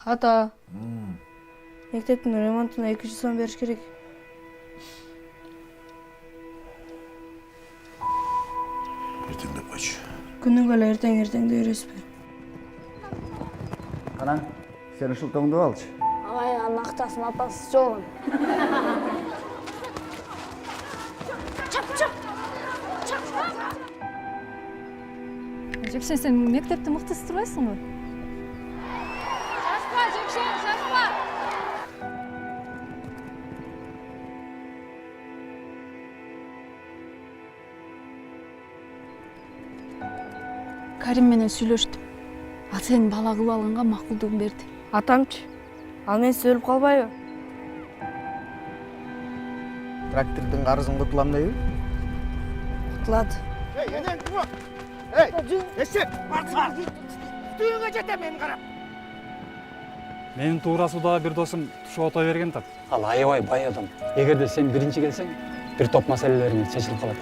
Ата. Мектептин ремонтуна 200 сом бериш керек. Ертең деп қойшы. Күнүгө эле эртең деп бересизби? Қана, сен шылтыңды алшы. Ай, анақтасын апасы жоғын. Жексен, сен мектепті мықты сытырбайсың ғой? Шашпа, Жексен, шашпа! Карим менен сүйлөштүм. Ал сенин бала кылып алганга макулдугун берди. Атамчы. Ал мен өлүп калбайбы? Трактордың қарызын құтылам дейбі? Кутулат. Енен кім? Ей, есек, барса, түйіңе жете мен қарап. Менин туура сууда бир досум туш ото берген тап. Ал аябай бай адам. Эгерде сен биринчи келсең, бир топ маселелериң чечилип калат.